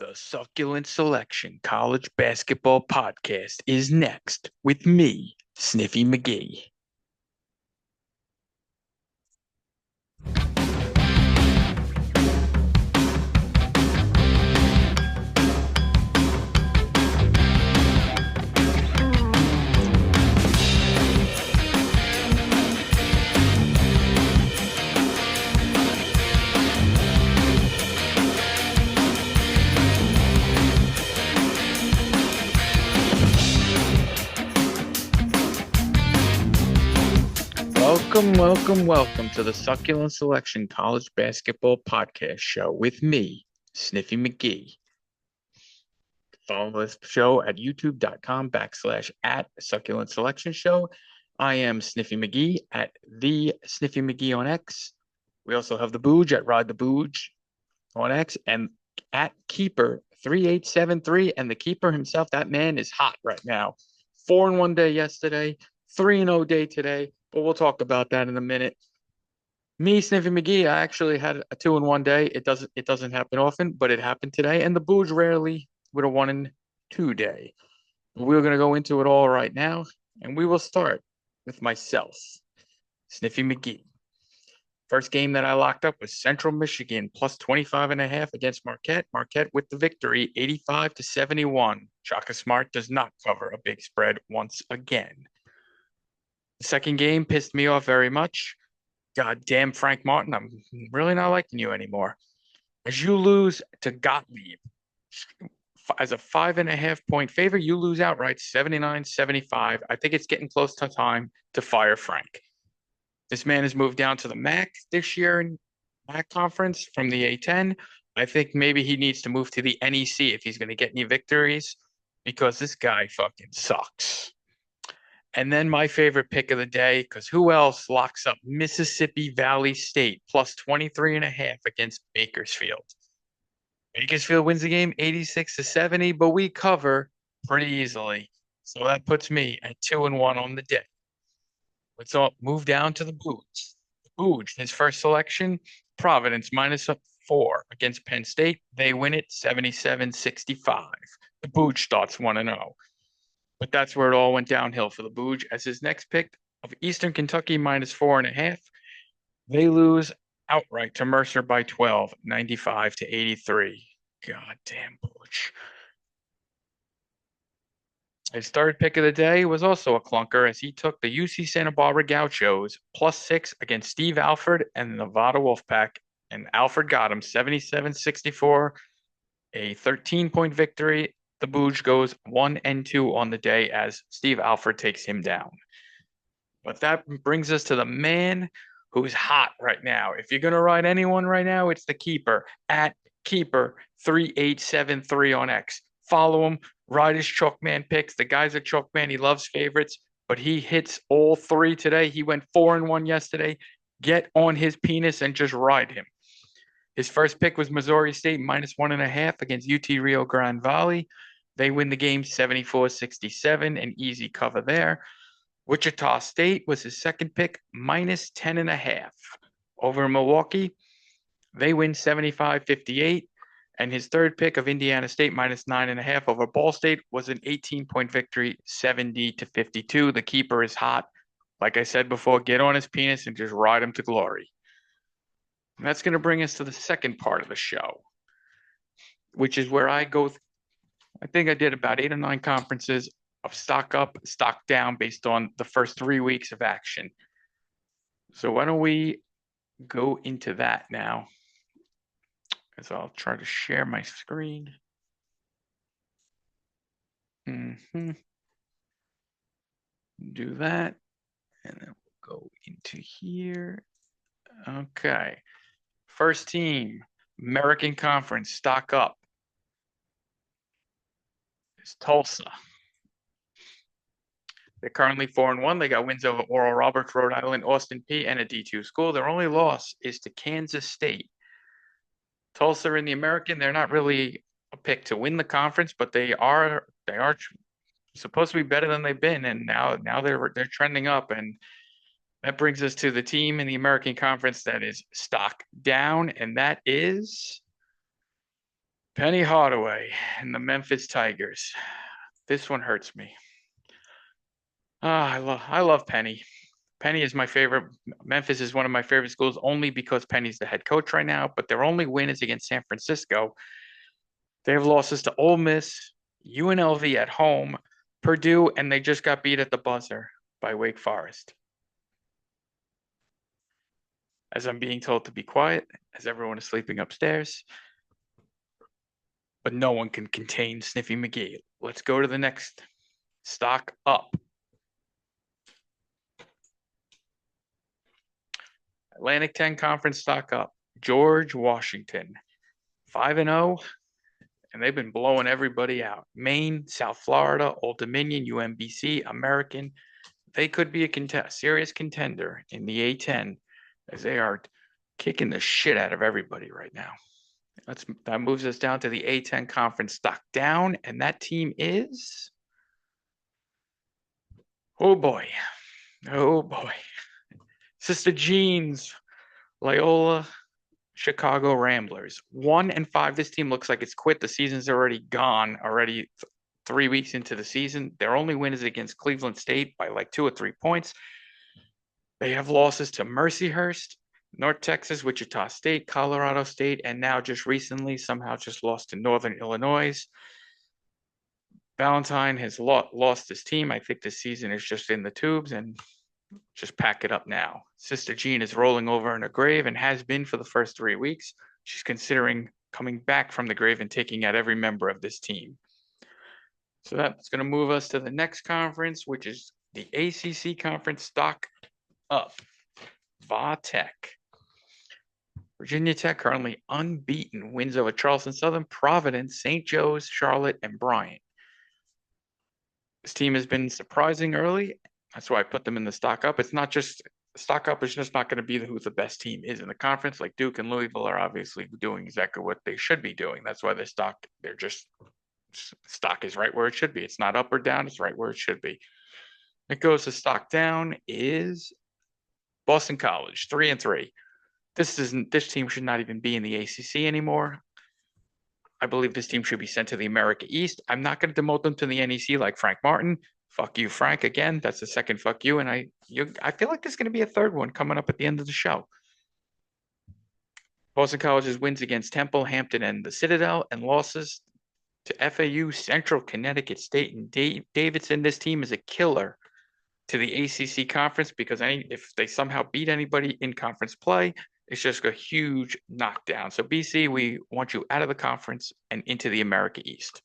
The Succulent Selection College Basketball Podcast is next with me, Sniffy McGee. Welcome to the Succulent Selection College Basketball Podcast Show with me, Sniffy McGee. Follow this show at youtube.com/at Succulent Selection Show. I am Sniffy McGee at the Sniffy McGee on X. We also have the Booge at Ride the Booge on X and at Keeper 3873. And the Keeper himself, that man is hot right now. 4-1 day yesterday, 3-0 day today, but we'll talk about that in a minute. Me, Sniffy McGee, I actually had a 2-1 day. It doesn't happen often, but it happened today. And the Booge rarely with a 1-2 day. We're going to go into it all right now, and we will start with myself, Sniffy McGee. First game that I locked up was Central Michigan plus 25.5 against Marquette. Marquette with the victory, 85-71. Shaka Smart does not cover a big spread once again. The second game pissed me off very much. God damn, Frank Martin, I'm really not liking you anymore. As you lose to Gottlieb as a 5.5 point favorite, you lose outright 79-75. I think it's getting close to time to fire Frank. This man has moved down to the MAC this year in MAC conference from the A10. I think maybe he needs to move to the NEC if he's going to get any victories, because this guy fucking sucks. And then my favorite pick of the day, because who else locks up Mississippi Valley State plus 23.5 against Bakersfield? Bakersfield wins the game 86-70, but we cover pretty easily. So that puts me at 2-1 on the day. Let's all move down to the Booge. Booge, his first selection, Providence -4 against Penn State. They win it 77-65. The Booge starts 1-0. But that's where it all went downhill for the Booge as his next pick of Eastern Kentucky -4.5. They lose outright to Mercer by 12, 95-83. God damn Booge. His third pick of the day was also a clunker as he took the UC Santa Barbara Gauchos +6 against Steve Alford and the Nevada Wolfpack, and Alford got him 77-64, a 13-point victory. The Booge goes 1-2 on the day as Steve Alford takes him down. But that brings us to the man who's hot right now. If you're going to ride anyone right now, it's the Keeper at Keeper 3873 on X. Follow him, ride his Chalkman picks. The guy's a Chalkman. He loves favorites, but he hits all three today. He went 4-1 yesterday. Get on his penis and just ride him. His first pick was Missouri State -1.5 against UT Rio Grande Valley. They win the game 74-67, an easy cover there. Wichita State was his second pick, -10.5 over Milwaukee. They win 75-58. And his third pick of Indiana State -9.5 over Ball State was an 18-point victory, 70-52. The Keeper is hot. Like I said before, get on his penis and just ride him to glory. And that's going to bring us to the second part of the show, which is where I go. I think I did about 8 or 9 conferences of stock up, stock down based on the first 3 weeks of action. So why don't we go into that now? So I'll try to share my screen. Do that. And then we'll go into here. Okay. First team, American Conference, stock up. It's Tulsa. They're currently 4-1. They got wins over Oral Roberts, Rhode Island, Austin P, and a D2 school. Their only loss is to Kansas State. Tulsa in the American, they're not really a pick to win the conference, but they are supposed to be better than they've been, and now they're trending up, and that brings us to the team in the American Conference that is stock down, and that is Penny Hardaway and the Memphis Tigers. This one hurts me. I love Penny. Penny is my favorite. Memphis is one of my favorite schools only because Penny's the head coach right now, but their only win is against San Francisco. They have losses to Ole Miss, UNLV at home, Purdue, and they just got beat at the buzzer by Wake Forest. As I'm being told to be quiet, as everyone is sleeping upstairs, but no one can contain Sniffy McGee. Let's go to the next stock up. Atlantic 10 Conference stock up. George Washington, 5-0, and they've been blowing everybody out. Maine, South Florida, Old Dominion, UMBC, American. They could be a serious contender in the A10 as they are kicking the shit out of everybody right now. That moves us down to the A10 Conference stock down, and that team is, oh boy, Sister Jean's Loyola Chicago Ramblers, 1-5. This team looks like it's quit. The season's already gone. Already 3 weeks into the season. Their only win is against Cleveland State by like 2 or 3 points. They have losses to Mercyhurst, North Texas, Wichita State, Colorado State, and now just recently somehow just lost to Northern Illinois. Valentine has lost his team. I think this season is just in the tubes and just pack it up now. Sister Jean is rolling over in her grave and has been for the first 3 weeks. She's considering coming back from the grave and taking out every member of this team. So that's going to move us to the next conference, which is the ACC Conference stock up. Va Tech. Virginia Tech currently unbeaten, wins over Charleston Southern, Providence, St. Joe's, Charlotte, and Bryant. This team has been surprising early. That's why I put them in the stock up. It's not just stock up is just not going to be who the best team is in the conference. Like Duke and Louisville are obviously doing exactly what they should be doing. That's why they're just stock is right where it should be. It's not up or down. It's right where it should be. It goes to stock down is Boston College, 3-3. This team should not even be in the ACC anymore. I believe this team should be sent to the America East. I'm not going to demote them to the NEC like Frank Martin. Fuck you, Frank. Again, that's the second fuck you. And I feel like there's going to be a third one coming up at the end of the show. Boston College's wins against Temple, Hampton, and the Citadel, and losses to FAU, Central Connecticut State, and Davidson. This team is a killer to the ACC conference because if they somehow beat anybody in conference play, it's just a huge knockdown. So BC, we want you out of the conference and into the America East.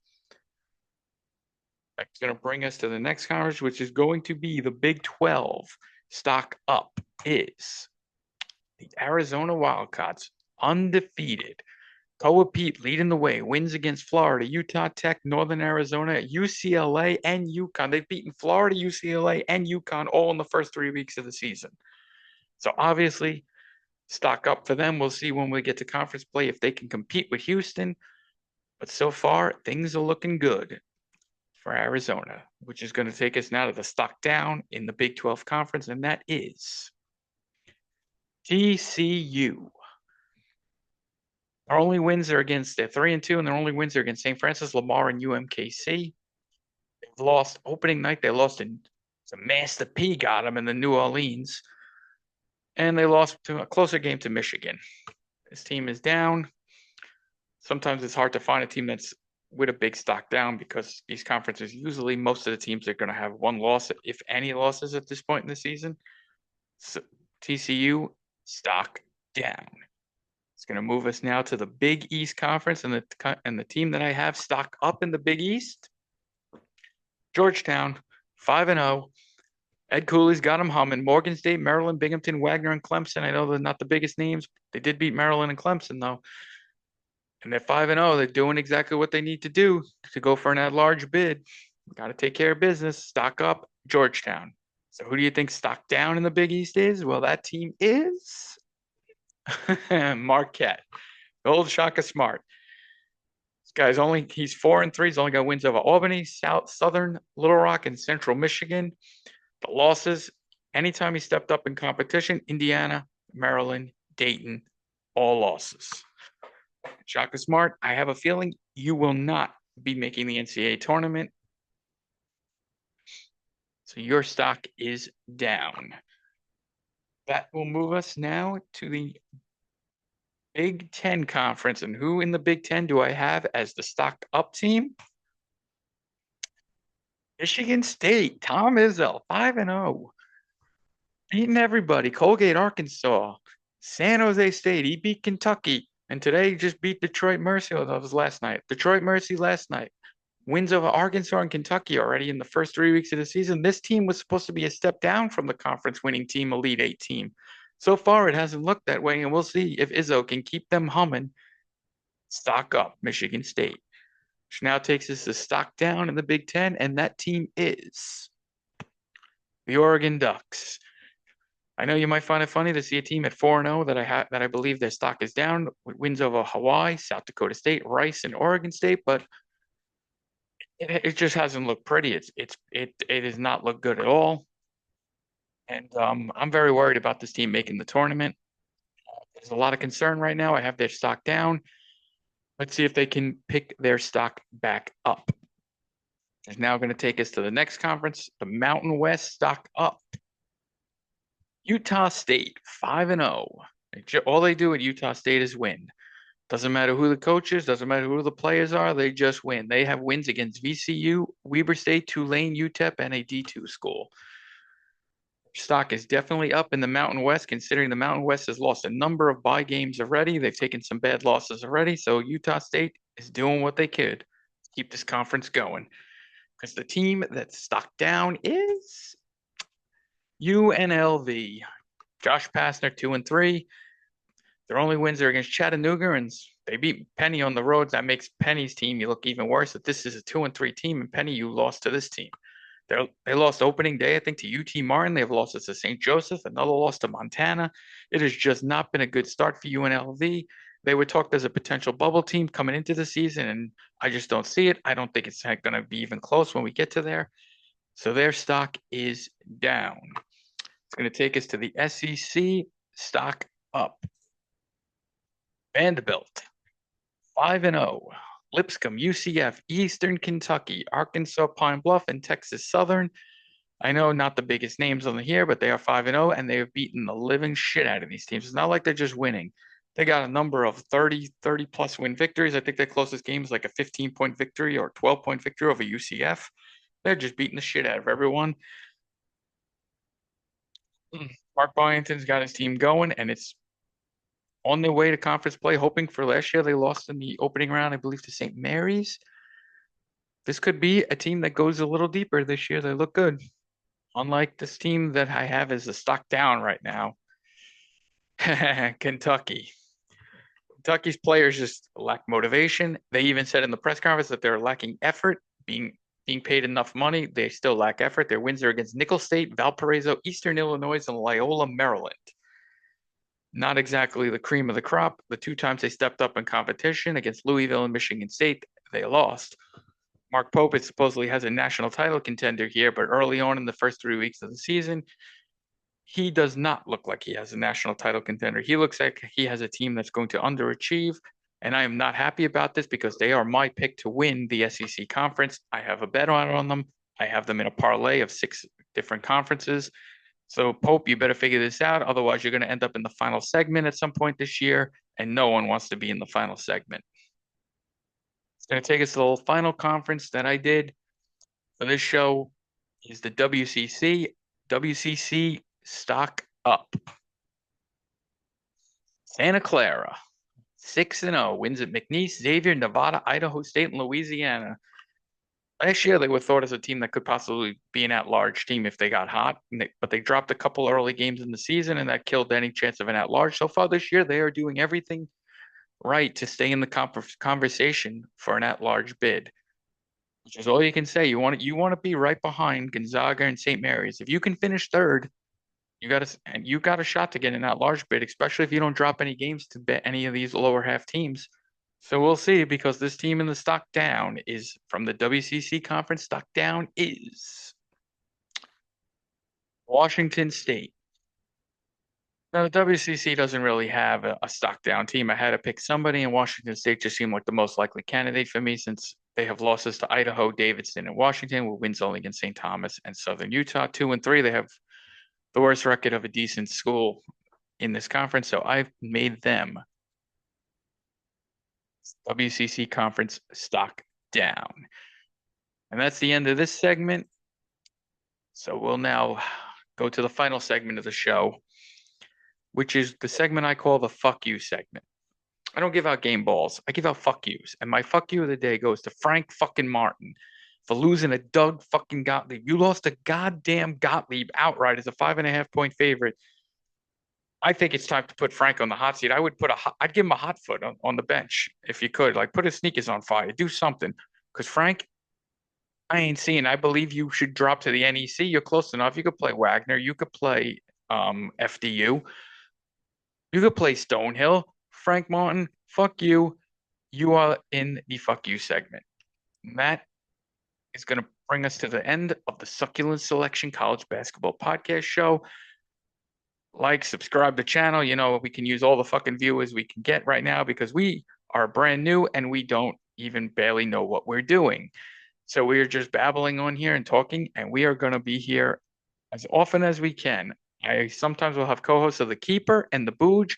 That's going to bring us to the next conference, which is going to be the Big 12. Stock up is the Arizona Wildcats, undefeated. Koa Pete leading the way, wins against Florida, Utah Tech, Northern Arizona, UCLA, and UConn. They've beaten Florida, UCLA, and UConn all in the first 3 weeks of the season. So obviously, stock up for them. We'll see when we get to conference play if they can compete with Houston. But so far, things are looking good for Arizona, which is going to take us now to the stock down in the Big 12 conference, and that is TCU. Our only wins are against, they're 3-2, and their only wins are against St. Francis, Lamar, and UMKC. They've lost opening night. They lost to Master P, got them in the New Orleans. And they lost to a closer game to Michigan. This team is down. Sometimes it's hard to find a team that's with a big stock down because these conferences, usually most of the teams are going to have one loss, if any losses at this point in the season. So TCU, stock down. It's going to move us now to the Big East Conference, and the team that I have stock up in the Big East, Georgetown, 5-0. Ed Cooley's got them humming. Morgan State, Maryland, Binghamton, Wagner, and Clemson. I know they're not the biggest names. They did beat Maryland and Clemson, though. And they're 5-0. They're doing exactly what they need to do to go for an at-large bid. Got to take care of business. Stock up, Georgetown. So who do you think stock down in the Big East is? Well, that team is Marquette. Old Shaka Smart. This guy's he's 4-3. He's only got wins over Albany, Southern, Little Rock, and Central Michigan. The losses, anytime he stepped up in competition, Indiana, Maryland, Dayton, all losses. Shaka Smart, I have a feeling you will not be making the NCAA tournament. So your stock is down. That will move us now to the Big Ten Conference. And who in the Big Ten do I have as the stock up team? Michigan State, Tom Izzo, 5-0. Beating everybody. Colgate, Arkansas, San Jose State. He beat Kentucky. And today he just beat Detroit Mercy. Oh, that was last night. Detroit Mercy last night. Wins over Arkansas and Kentucky already in the first 3 weeks of the season. This team was supposed to be a step down from the conference winning team, Elite Eight team. So far, it hasn't looked that way, and we'll see if Izzo can keep them humming. Stock up, Michigan State. Which now takes us to stock down in the Big Ten, and that team is the Oregon Ducks. I know you might find it funny to see a team at 4-0 that I believe their stock is down with wins over Hawaii, South Dakota State, Rice, and Oregon State, but it just hasn't looked pretty. It does not look good at all, and I'm very worried about this team making the tournament. There's a lot of concern right now. I have their stock down. Let's see if they can pick their stock back up. It's now going to take us to the next conference, the Mountain West, stock up. Utah State, 5-0. All they do at Utah State is win. Doesn't matter who the coach is, doesn't matter who the players are, they just win. They have wins against VCU, Weber State, Tulane, UTEP, and a D2 school. Stock is definitely up in the Mountain West, considering the Mountain West has lost a number of bye games already. They've taken some bad losses already, so Utah State is doing what they could to keep this conference going. Because the team that's stock down is UNLV. Josh Pastner, 2-3. Their only wins are against Chattanooga, and they beat Penny on the road. That makes Penny's team you look even worse. If this is a 2-3 team, and Penny, you lost to this team. They lost opening day, I think, to UT Martin. They've lost to St. Joseph, another loss to Montana. It has just not been a good start for UNLV. They were talked as a potential bubble team coming into the season, and I just don't see it. I don't think it's going to be even close when we get to there. So their stock is down. It's going to take us to the SEC, stock up. Vanderbilt, 5-0. Lipscomb, UCF, Eastern Kentucky, Arkansas, Pine Bluff, and Texas Southern. I know not the biggest names on here, but they are 5-0, and they have beaten the living shit out of these teams. It's not like they're just winning. They got a number of 30-plus win victories. I think their closest game is like a 15-point victory or 12-point victory over UCF. They're just beating the shit out of everyone. Mark Byington's got his team going, and it's on their way to conference play, hoping for last year. They lost in the opening round, I believe, to St. Mary's. This could be a team that goes a little deeper this year. They look good. Unlike this team that I have as a stock down right now, Kentucky. Kentucky's players just lack motivation. They even said in the press conference that they're lacking effort, being paid enough money. They still lack effort. Their wins are against Nicholls State, Valparaiso, Eastern Illinois, and Loyola, Maryland. Not exactly the cream of the crop. The two times they stepped up in competition against Louisville and Michigan State, they lost. Mark Pope supposedly has a national title contender here, but early on in the first 3 weeks of the season, he does not look like he has a national title contender. He looks like he has a team that's going to underachieve, and I am not happy about this because they are my pick to win the SEC conference. I have a bet on them. I have them in a parlay of 6 different conferences. So, Pope, you better figure this out. Otherwise, you're going to end up in the final segment at some point this year, and no one wants to be in the final segment. It's going to take us to the final conference that I did for this show is the WCC. WCC stock up. Santa Clara, 6-0, wins at McNeese, Xavier, Nevada, Idaho State, and Louisiana. Last year, they were thought as a team that could possibly be an at-large team if they got hot, but they dropped a couple early games in the season, and that killed any chance of an at-large. So far this year, they are doing everything right to stay in the conversation for an at-large bid, which is all you can say. You want to be right behind Gonzaga and St. Mary's. If you can finish third, you got a shot to get an at-large bid, especially if you don't drop any games to bet any of these lower half teams. So we'll see, because this team in the stock down is from the WCC conference. Stock down is Washington State. No, the WCC doesn't really have a stock down team. I had to pick somebody, and Washington State just seemed like the most likely candidate for me since they have losses to Idaho, Davidson, and Washington, with wins only against St. Thomas and Southern Utah. 2-3, they have the worst record of a decent school in this conference. So I've made them WCC conference stock down. And that's the end of this segment. So we'll now go to the final segment of the show, which is the segment I call the fuck you segment. I don't give out game balls. I give out fuck yous. And my fuck you of the day goes to Frank fucking Martin for losing a Doug fucking Gottlieb. You lost a goddamn Gottlieb outright as a 5.5 point favorite. I think it's time to put Frank on the hot seat. I'd give him a hot foot on the bench if you could. Like put his sneakers on fire, do something. Because Frank, I ain't seeing. I believe you should drop to the NEC. You're close enough. You could play Wagner. You could play FDU. You could play Stonehill. Frank Martin, fuck you. You are in the fuck you segment. And that is going to bring us to the end of the Succulent Selection College Basketball Podcast Show. Like, subscribe to the channel. You know, we can use all the fucking viewers we can get right now because we are brand new and we don't even barely know what we're doing. So we're just babbling on here and talking, and we are going to be here as often as we can. I sometimes will have co-hosts of the Keeper and the Booge.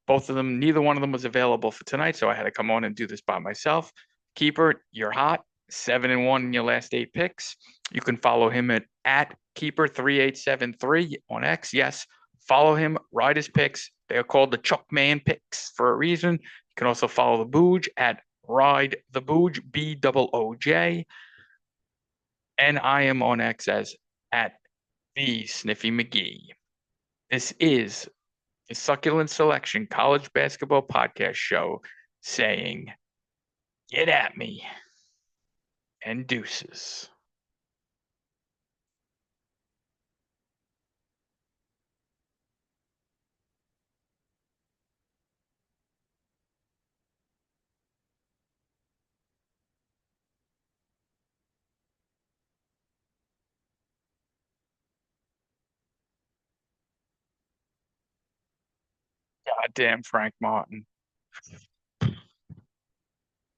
Both of them, neither one of them was available for tonight, so I had to come on and do this by myself. Keeper, you're hot, 7-1 in your last 8 picks. You can follow him at Keeper3873 on X. Yes, follow him, ride his picks. They are called the Chuck Man picks for a reason. You can also follow the Booge at Ride the Booge, BOOJ. And I am on X as at the Sniffy McGee. This is the Succulent Selection College Basketball Podcast Show saying, get at me and deuces. Goddamn Frank Martin.